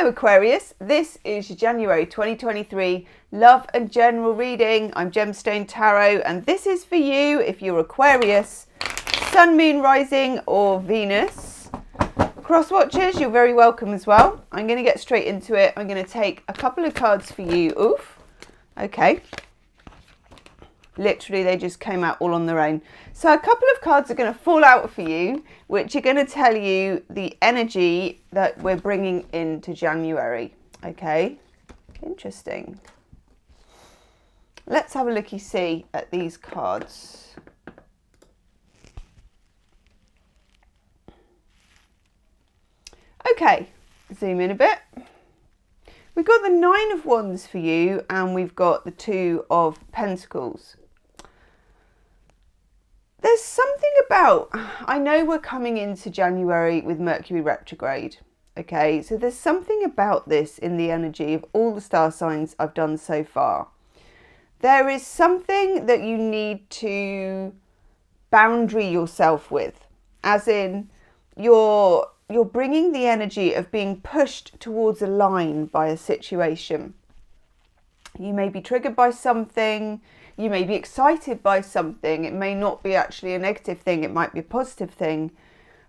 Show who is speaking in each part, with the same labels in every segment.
Speaker 1: Hello Aquarius, this is your January 2023 love and general reading. I'm Gemstone Tarot and this is for you if you're Aquarius, Sun, Moon, Rising or Venus. Cross watchers, you're very welcome as well. I'm going to get straight into it. I'm going to take a couple of cards for you. Oof. Okay. Literally, they just came out all on their own. So a couple of cards are going to fall out for you, which are going to tell you the energy that we're bringing into January. Okay, interesting. Let's have a looky-see at these cards. Okay, zoom in a bit. We've got the Nine of Wands for you, and we've got the Two of Pentacles. There's something about, I know we're coming into January with Mercury retrograde, okay? So there's something about this in the energy of all the star signs I've done so far. There is something that you need to boundary yourself with, as in you're bringing the energy of being pushed towards a line by a situation. You may be triggered by something. You may be excited by something. It may not be actually a negative thing. It might be a positive thing.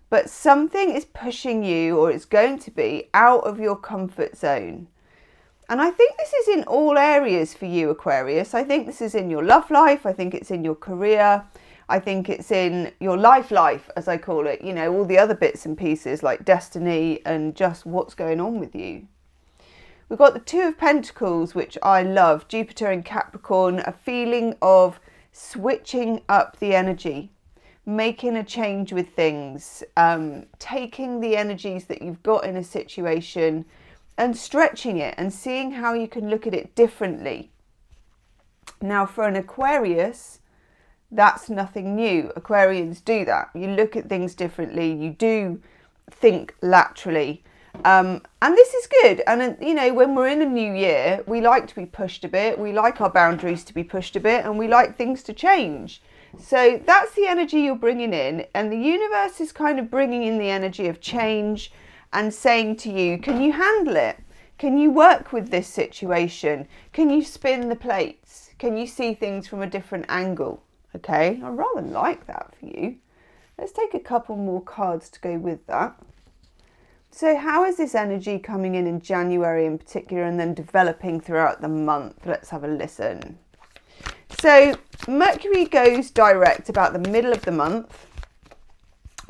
Speaker 1: But something is pushing you, or it's going to be, out of your comfort zone. And I think this is in all areas for you, Aquarius. I think this is in your love life. I think it's in your career. I think it's in your life, as I call it. You know, all the other bits and pieces like destiny and just what's going on with you. We've got the Two of Pentacles, which I love. Jupiter in Capricorn, a feeling of switching up the energy, making a change with things, taking the energies that you've got in a situation and stretching it and seeing how you can look at it differently. Now, for an Aquarius, that's nothing new. Aquarians do that. You look at things differently. You do think laterally. And this is good. And, you know, when we're in a new year, we like to be pushed a bit. We like our boundaries to be pushed a bit and we like things to change. So that's the energy you're bringing in. And the universe is kind of bringing in the energy of change and saying to you, can you handle it? Can you work with this situation? Can you spin the plates? Can you see things from a different angle? Okay, I rather like that for you. Let's take a couple more cards to go with that. So how is this energy coming in January in particular and then developing throughout the month? Let's have a listen. So Mercury goes direct about the middle of the month,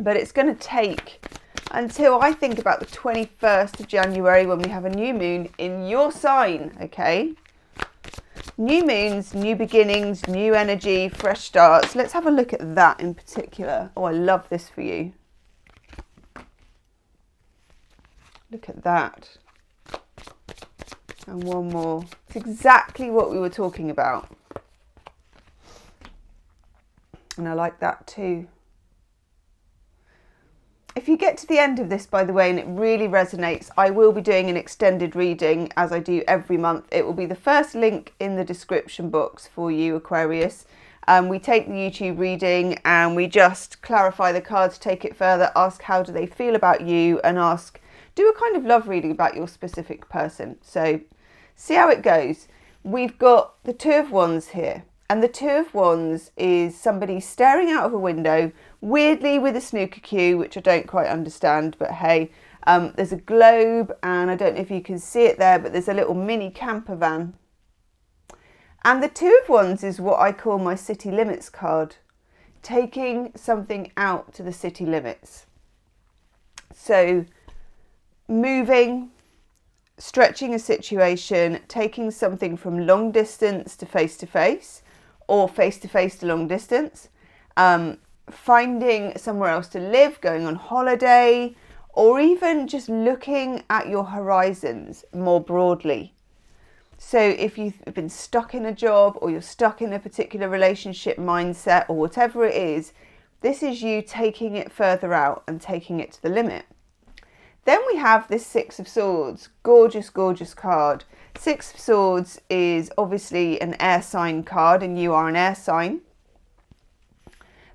Speaker 1: but it's going to take until I think about the 21st of January when we have a new moon in your sign, okay? New moons, new beginnings, new energy, fresh starts. Let's have a look at that in particular. Oh, I love this for you. Look at that. And one more. It's exactly what we were talking about. And I like that too. If you get to the end of this, by the way, and it really resonates, I will be doing an extended reading as I do every month. It will be the first link in the description box for you, Aquarius. We take the YouTube reading and we just clarify the cards, take it further, ask how do they feel about you, and do a kind of love reading about your specific person. So see how it goes. We've got the Two of Wands here. And the Two of Wands is somebody staring out of a window, weirdly with a snooker cue, which I don't quite understand, but hey, there's a globe and I don't know if you can see it there, but there's a little mini camper van. And the Two of Wands is what I call my city limits card, taking something out to the city limits. So moving, stretching a situation, taking something from long distance to face, or face to long distance, finding somewhere else to live, going on holiday, or even just looking at your horizons more broadly. So if you've been stuck in a job or you're stuck in a particular relationship mindset or whatever it is, this is you taking it further out and taking it to the limit. Then we have this Six of Swords, gorgeous, gorgeous card. Six of Swords is obviously an air sign card and you are an air sign.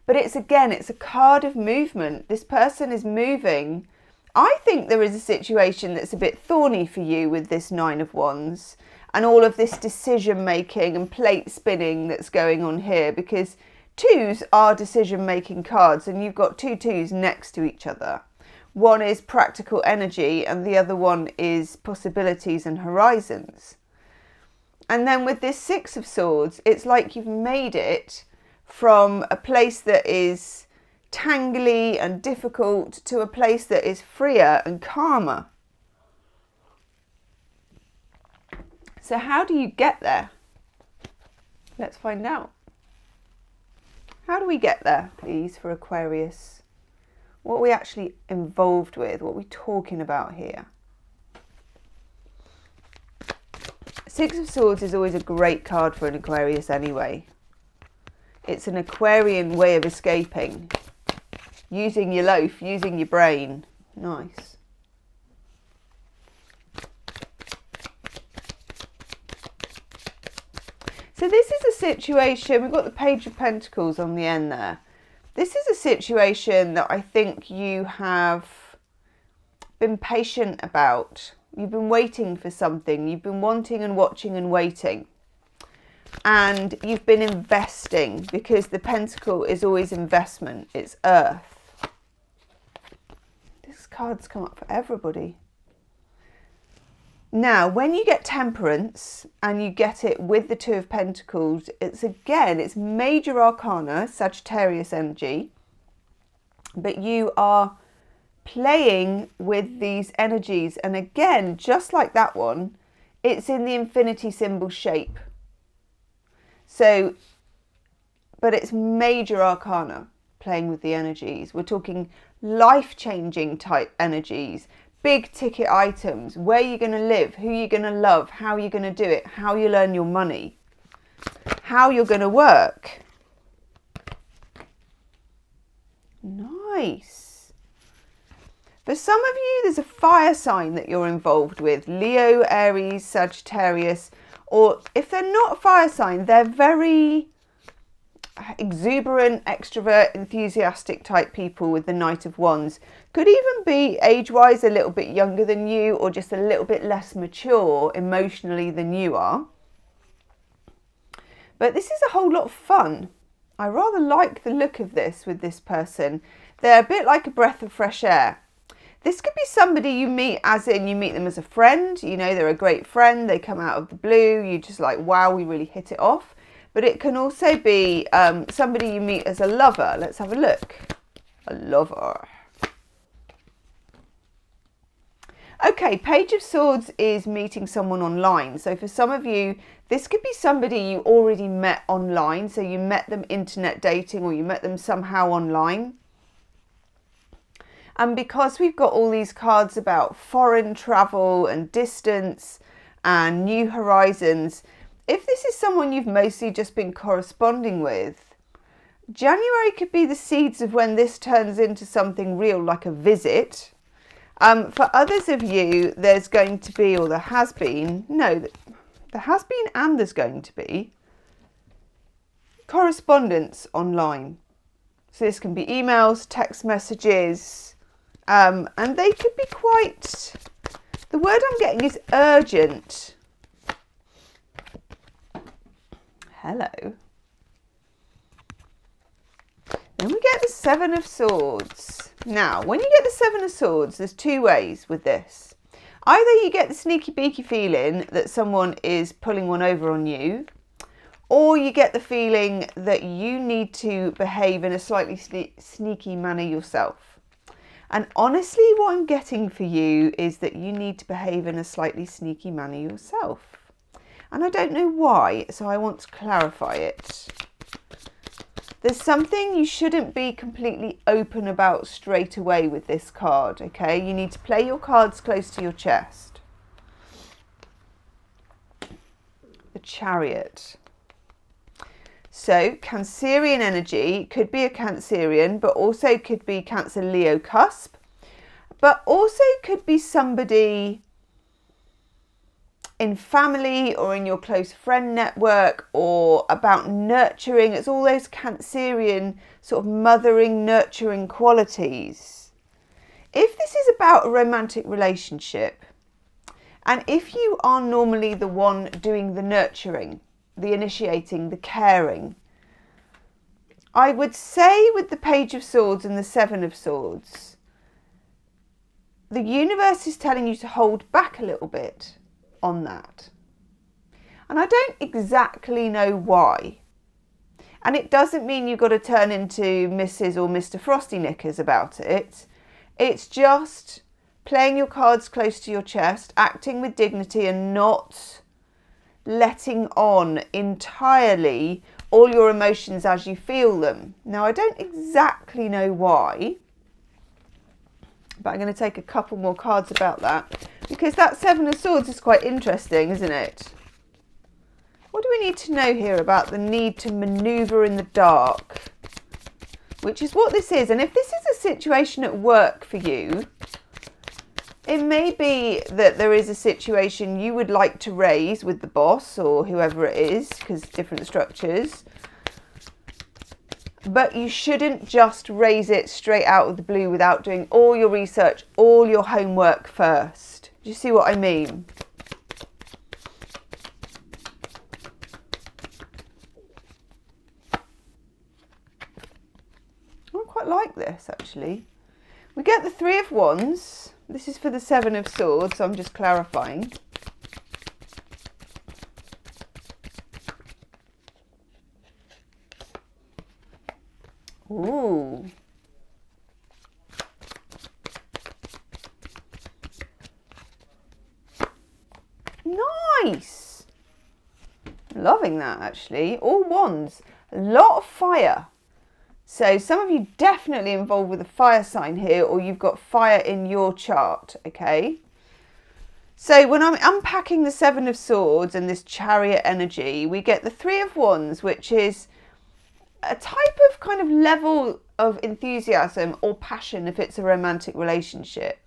Speaker 1: But it's a card of movement. This person is moving I think there is a situation that's a bit thorny for you with this Nine of Wands and all of this decision making and plate spinning that's going on here, because twos are decision making cards and you've got two twos next to each other. One is practical energy and the other one is possibilities and horizons. And then with this Six of Swords, it's like you've made it from a place that is tangly and difficult to a place that is freer and calmer. So how do you get there? Let's find out. How do we get there, please, for Aquarius? What are we actually involved with? What are we talking about here? Six of Swords is always a great card for an Aquarius anyway. It's an Aquarian way of escaping. Using your loaf, using your brain. Nice. So this is a situation, we've got the Page of Pentacles on the end there. This is a situation that I think you have been patient about. You've been waiting for something. You've been wanting and watching and waiting. And you've been investing, because the Pentacle is always investment. It's earth. This card's come up for everybody. Now, when you get Temperance and you get it with the Two of Pentacles, it's major arcana, Sagittarius energy, but you are playing with these energies. And again, just like that one, it's in the infinity symbol shape. So, but it's major arcana, playing with the energies. We're talking life-changing type energies. Big ticket items, where you're going to live, who you're going to love, how you're going to do it, how you'll earn your money, how you're going to work. Nice. For some of you, there's a fire sign that you're involved with. Leo, Aries, Sagittarius, or if they're not a fire sign, they're very exuberant, extrovert, enthusiastic type people with the Knight of Wands. Could even be age-wise a little bit younger than you, or just a little bit less mature emotionally than you are. But this is a whole lot of fun. I rather like the look of this with this person. They're a bit like a breath of fresh air. This could be somebody you meet, as in you meet them as a friend, you know, they're a great friend, they come out of the blue, you just like, wow, we really hit it off. But it can also be somebody you meet as a lover. Let's have a look. A lover. Okay, Page of Swords is meeting someone online. So for some of you, this could be somebody you already met online. So you met them internet dating, or you met them somehow online. And because we've got all these cards about foreign travel and distance and new horizons, if this is someone you've mostly just been corresponding with, January could be the seeds of when this turns into something real, like a visit. For others of you, there's going to be, or there has been, no, there has been and there's going to be correspondence online. So this can be emails, text messages, and they could be quite, the word I'm getting is urgent. Hello. Then we get the Seven of Swords. Now, when you get the Seven of Swords, there's two ways with this. Either you get the sneaky beaky feeling that someone is pulling one over on you, or you get the feeling that you need to behave in a slightly sneaky manner yourself. And honestly, what I'm getting for you is that you need to behave in a slightly sneaky manner yourself. And I don't know why, so I want to clarify it. There's something you shouldn't be completely open about straight away with this card, okay? You need to play your cards close to your chest. The Chariot. So, Cancerian energy, could be a Cancerian, but also could be Cancer-Leo cusp, but also could be somebody in family or in your close friend network, or about nurturing. It's all those Cancerian sort of mothering, nurturing qualities. If this is about a romantic relationship, and if you are normally the one doing the nurturing, the initiating, the caring, I would say with the Page of Swords and the Seven of Swords, the universe is telling you to hold back a little bit on that. And I don't exactly know why. And it doesn't mean you've got to turn into Mrs. or Mr. Frosty Knickers about it. It's just playing your cards close to your chest, acting with dignity and not letting on entirely all your emotions as you feel them. Now, I don't exactly know why, but I'm going to take a couple more cards about that, because that Seven of Swords is quite interesting, isn't it? What do we need to know here about the need to maneuver in the dark? Which is what this is. And if this is a situation at work for you, it may be that there is a situation you would like to raise with the boss or whoever it is, because different structures. But you shouldn't just raise it straight out of the blue without doing all your research, all your homework first. Do you see what I mean? I quite like this, actually. We get the Three of Wands. This is for the Seven of Swords, so I'm just clarifying. Ooh. Nice. Loving that, actually. All wands. A lot of fire. So some of you definitely involved with a fire sign here, or you've got fire in your chart, okay? So when I'm unpacking the Seven of Swords and this Chariot energy, we get the Three of Wands, which is a type of kind of level of enthusiasm or passion if it's a romantic relationship.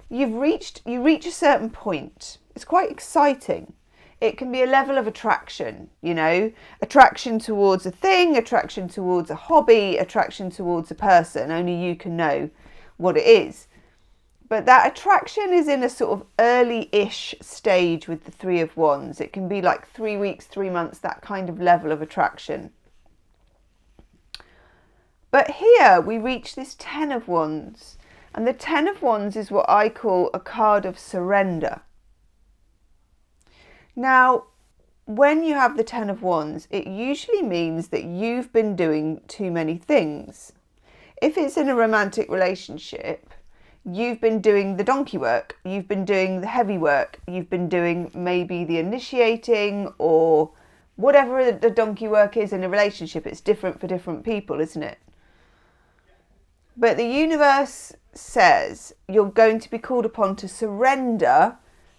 Speaker 1: You reach a certain point. It's quite exciting. It can be a level of attraction, you know, attraction towards a thing, attraction towards a hobby, attraction towards a person. Only you can know what it is. But that attraction is in a sort of early-ish stage with the Three of Wands. It can be like 3 weeks, 3 months, that kind of level of attraction. But here we reach this Ten of Wands. And the Ten of Wands is what I call a card of surrender. Now, when you have the Ten of Wands, it usually means that you've been doing too many things. If it's in a romantic relationship, you've been doing the donkey work, you've been doing the heavy work, you've been doing maybe the initiating or whatever the donkey work is in a relationship. It's different for different people, isn't it? But the universe says you're going to be called upon to surrender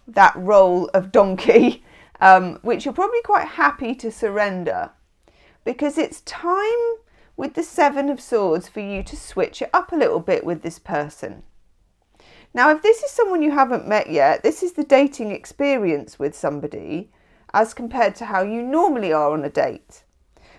Speaker 1: that role of donkey, which you're probably quite happy to surrender, because it's time with the Seven of Swords for you to switch it up a little bit with this person. Now, if this is someone you haven't met yet, this is the dating experience with somebody as compared to how you normally are on a date.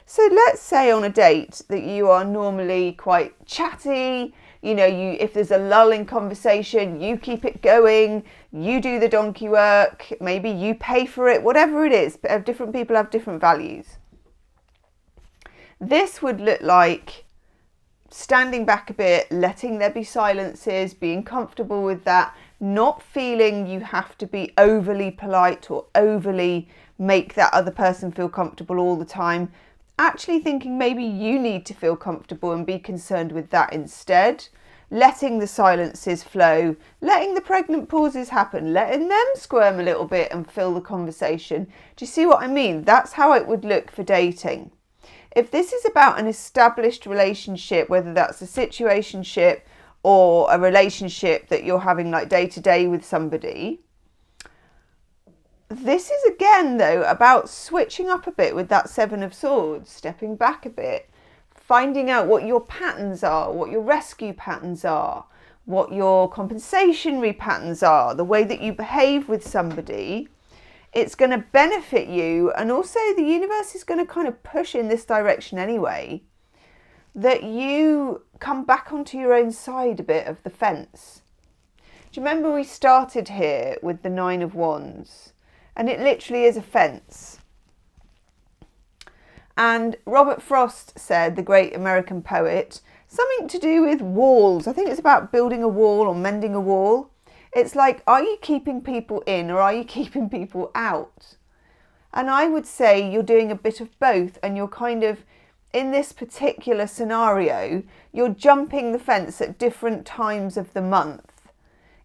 Speaker 1: So let's say on a date that you are normally quite chatty, you know, if there's a lull in conversation, you keep it going, you do the donkey work, maybe you pay for it, whatever it is, but different people have different values. This would look like standing back a bit, letting there be silences, being comfortable with that, not feeling you have to be overly polite or overly make that other person feel comfortable all the time. Actually thinking maybe you need to feel comfortable and be concerned with that instead. Letting the silences flow, letting the pregnant pauses happen, letting them squirm a little bit and fill the conversation. Do you see what I mean? That's how it would look for dating. If this is about an established relationship, whether that's a situationship or a relationship that you're having like day to day with somebody, this is again though about switching up a bit with that Seven of Swords, stepping back a bit, finding out what your patterns are, what your rescue patterns are, what your compensatory patterns are, the way that you behave with somebody. It's going to benefit you, and also the universe is going to kind of push in this direction anyway, that you come back onto your own side a bit of the fence. Do you remember we started here with the Nine of Wands? And it literally is a fence. And Robert Frost said, the great American poet, something to do with walls. I think it's about building a wall or mending a wall. It's like, are you keeping people in or are you keeping people out? And I would say you're doing a bit of both, and you're kind of, in this particular scenario, you're jumping the fence at different times of the month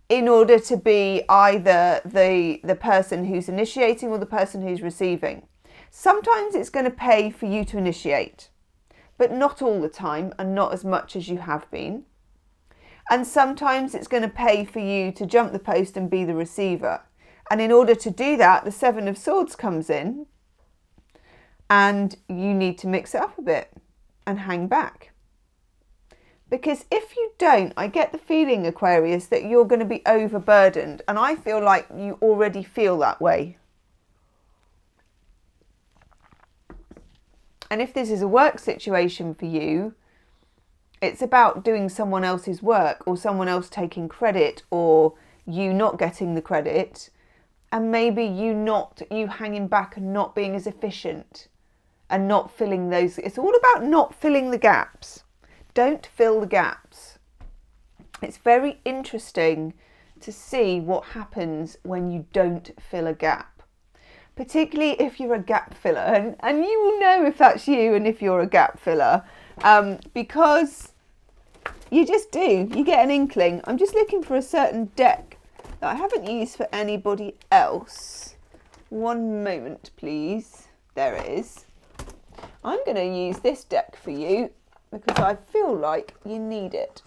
Speaker 1: in order to be either the person who's initiating or the person who's receiving. Sometimes it's going to pay for you to initiate, but not all the time and not as much as you have been. And sometimes it's going to pay for you to jump the post and be the receiver. And in order to do that, the Seven of Swords comes in and you need to mix it up a bit and hang back. Because if you don't, I get the feeling, Aquarius, that you're going to be overburdened. And I feel like you already feel that way. And if this is a work situation for you, it's about doing someone else's work or someone else taking credit or you not getting the credit. And maybe you hanging back and not being as efficient and not filling those. It's all about not filling the gaps. Don't fill the gaps. It's very interesting to see what happens when you don't fill a gap. Particularly if you're a gap filler. And you will know if that's you and if you're a gap filler. Because you just do. You get an inkling. I'm just looking for a certain deck that I haven't used for anybody else. One moment, please. There it is. I'm going to use this deck for you because I feel like you need it.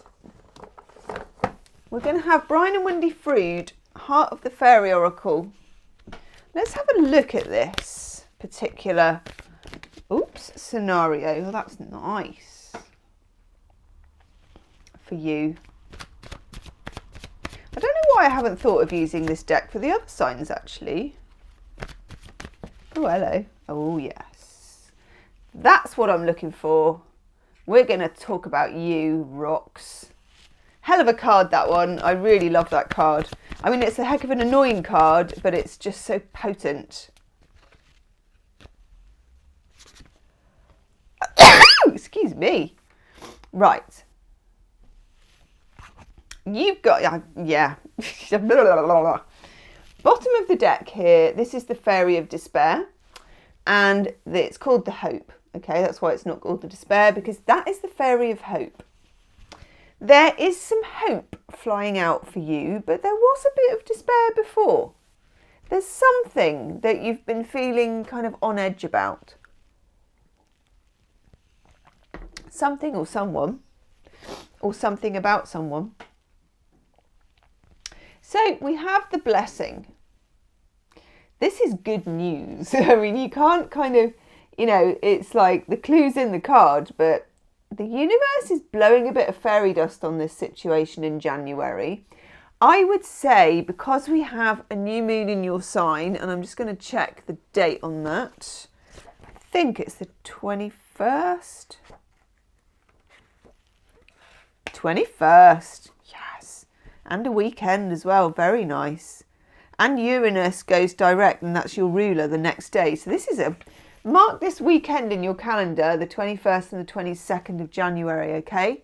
Speaker 1: We're going to have Brian and Wendy Frood, Heart of the Fairy Oracle. Let's have a look at this particular scenario. Oh, that's nice for you. I don't know why I haven't thought of using this deck for the other signs, actually. Oh, hello. Oh, yes. That's what I'm looking for. We're going to talk about you, rocks. Hell of a card, that one. I really love that card. I mean, it's a heck of an annoying card, but it's just so potent. Excuse me. Right. You've got, yeah. Bottom of the deck here, this is the Fairy of Despair. And it's called the Hope. Okay, that's why it's not called the Despair, because that is the Fairy of Hope. There is some hope flying out for you, but there was a bit of despair before. There's something that you've been feeling kind of on edge about. Something or someone, or something about someone. So we have the Blessing. This is good news. I mean, you can't kind of, you know, it's like the clue's in the card, but the universe is blowing a bit of fairy dust on this situation in January. I would say, because we have a new moon in your sign, and I'm just going to check the date on that. I think it's the 21st. 21st, yes. And a weekend as well, very nice. And Uranus goes direct, and that's your ruler the next day. So this is mark this weekend in your calendar, the 21st and the 22nd of January, okay?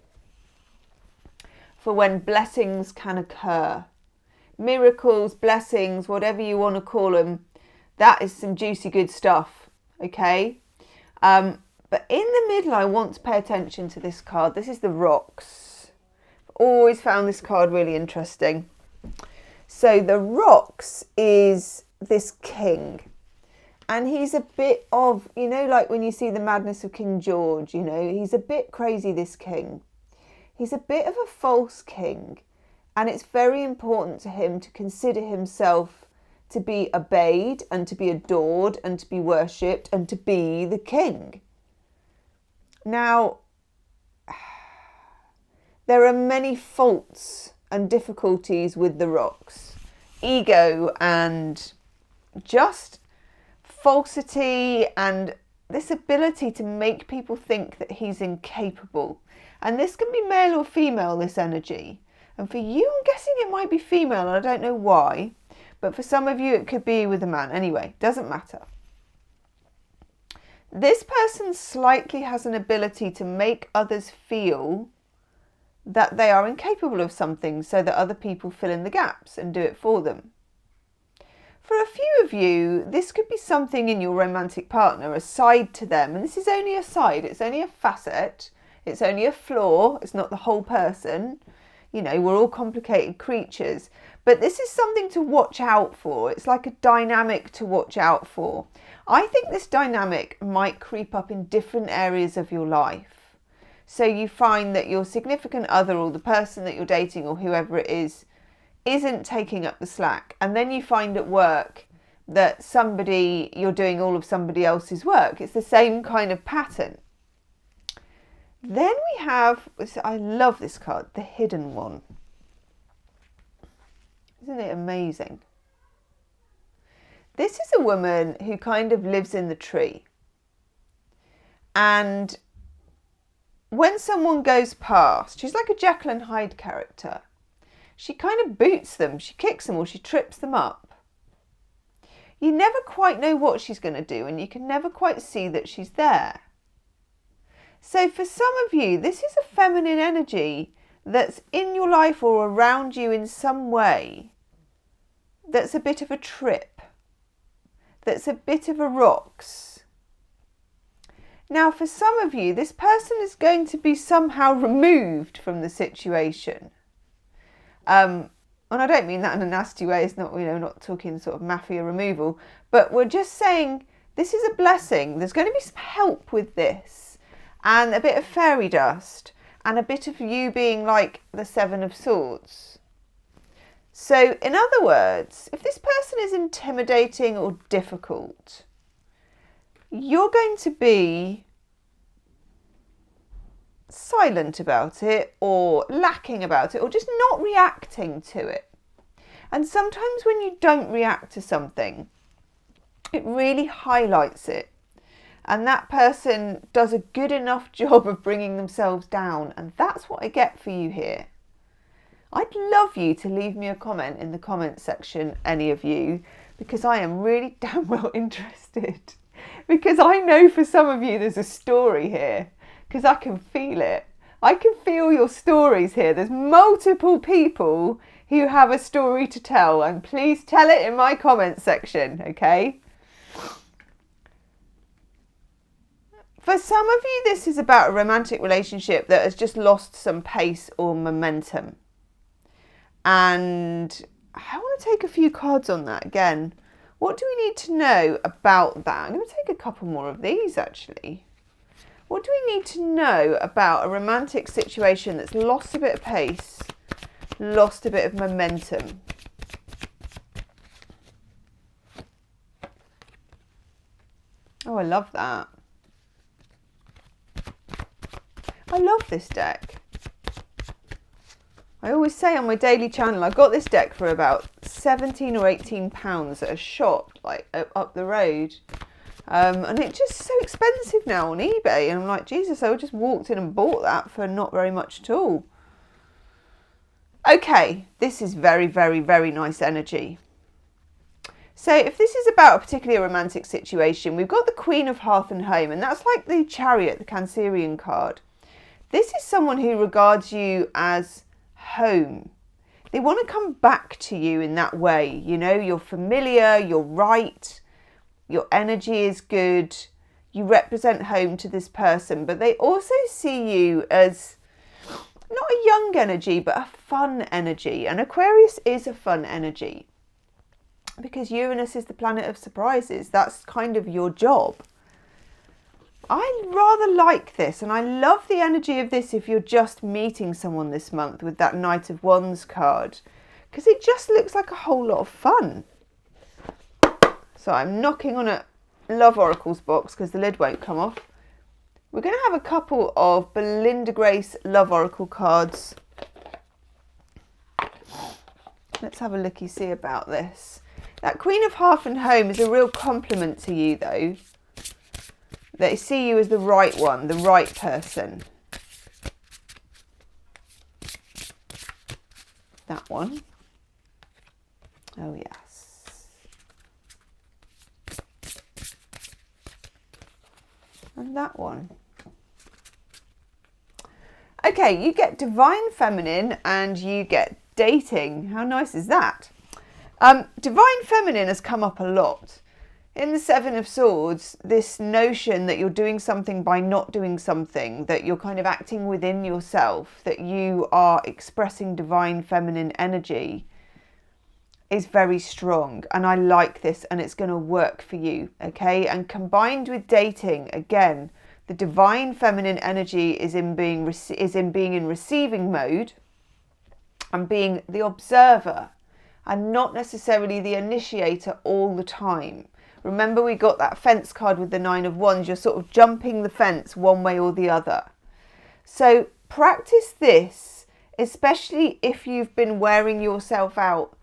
Speaker 1: For when blessings can occur. Miracles, blessings, whatever you want to call them, that is some juicy good stuff, okay? But in the middle, I want to pay attention to this card. This is the Rocks. I've always found this card really interesting. So the Rocks is this king. And he's a bit of, you know, like when you see the madness of King George, you know, he's a bit crazy, this king. He's a bit of a false king. And it's very important to him to consider himself to be obeyed and to be adored and to be worshipped and to be the king. Now, there are many faults and difficulties with the Rocks. Ego and just falsity and this ability to make people think that he's incapable. And this can be male or female, this energy. And for you, I'm guessing it might be female, and I don't know why. But for some of you, it could be with a man. Anyway, doesn't matter. This person slightly has an ability to make others feel that they are incapable of something so that other people fill in the gaps and do it for them. For a few of you, this could be something in your romantic partner, a side to them. And this is only a side, it's only a facet, it's only a flaw, it's not the whole person. You know, we're all complicated creatures. But this is something to watch out for. It's like a dynamic to watch out for. I think this dynamic might creep up in different areas of your life. So you find that your significant other or the person that you're dating or whoever it is isn't taking up the slack. And then you find at work that you're doing all of somebody else's work. It's the same kind of pattern. Then we have, I love this card, the Hidden One. Isn't it amazing? This is a woman who kind of lives in the tree. And when someone goes past, she's like a Jekyll and Hyde character. She kind of boots them, she kicks them or she trips them up. You never quite know what she's going to do and you can never quite see that she's there. So for some of you, this is a feminine energy that's in your life or around you in some way that's a bit of a trip, that's a bit of a rocks. Now, for some of you, this person is going to be somehow removed from the situation. And I don't mean that in a nasty way. It's not, not talking sort of mafia removal, but we're just saying this is a blessing. There's going to be some help with this and a bit of fairy dust and a bit of you being like the Seven of Swords. So in other words, if this person is intimidating or difficult, you're going to be silent about it or lacking about it or just not reacting to it. And sometimes when you don't react to something, it really highlights it. And that person does a good enough job of bringing themselves down. And that's what I get for you here. I'd love you to leave me a comment in the comment section, any of you, because I am really damn well interested. Because I know for some of you there's a story here, because I can feel it. I can feel your stories here. There's multiple people who have a story to tell, and please tell it in my comment section, okay? For some of you, this is about a romantic relationship that has just lost some pace or momentum. And I want to take a few cards on that again. What do we need to know about that? I'm going to take a couple more of these actually. What do we need to know about a romantic situation that's lost a bit of pace, lost a bit of momentum? Oh, I love that. I love this deck. I always say on my daily channel, I got this deck for about £17 or £18 at a shop like up the road. And it's just so expensive now on eBay. And I'm like, Jesus, I just walked in and bought that for not very much at all. Okay, this is very, very, very nice energy. So if this is about a particularly romantic situation, we've got the Queen of Hearth and Home, and that's like the Chariot, the Cancerian card. This is someone who regards you as home. They want to come back to you in that way. You know, you're familiar, you're right, your energy is good, you represent home to this person, but they also see you as not a young energy, but a fun energy. And Aquarius is a fun energy because Uranus is the planet of surprises. That's kind of your job. I rather like this, and I love the energy of this if you're just meeting someone this month with that Knight of Wands card, because it just looks like a whole lot of fun. So I'm knocking on a Love Oracles box because the lid won't come off. We're going to have a couple of Belinda Grace Love Oracle cards. Let's have a looky-see about this. That Queen of Hearth and Home is a real compliment to you, though. They see you as the right one, the right person. That one. Oh, yes. And that one. Okay, you get divine feminine and you get dating. How nice is that? Divine feminine has come up a lot. In the Seven of Swords, this notion that you're doing something by not doing something, that you're kind of acting within yourself, that you are expressing divine feminine energy is very strong. And I like this, and it's going to work for you, okay? And combined with dating, again, the divine feminine energy is in being in receiving mode and being the observer and not necessarily the initiator all the time. Remember, we got that fence card with the 9 of Wands. You're sort of jumping the fence one way or the other. So practice this, especially if you've been wearing yourself out,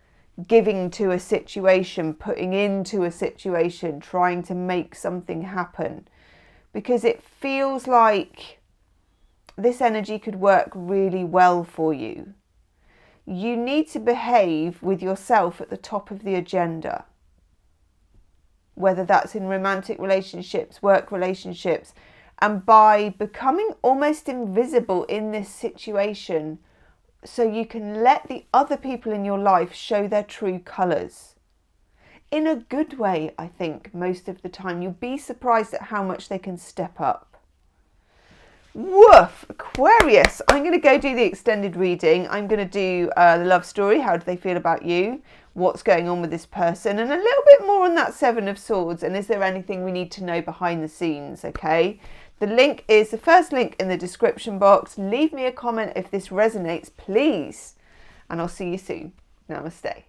Speaker 1: giving to a situation, putting into a situation, trying to make something happen. Because it feels like this energy could work really well for you. You need to behave with yourself at the top of the agenda. Whether that's in romantic relationships, work relationships, and by becoming almost invisible in this situation so you can let the other people in your life show their true colours. In a good way, I think, most of the time. You'll be surprised at how much they can step up. Woof! Aquarius, I'm going to go do the extended reading. I'm going to do the love story. How do they feel about you? What's going on with this person? And a little bit more on that Seven of Swords. And is there anything we need to know behind the scenes? Okay. The link is the first link in the description box. Leave me a comment if this resonates, please. And I'll see you soon. Namaste.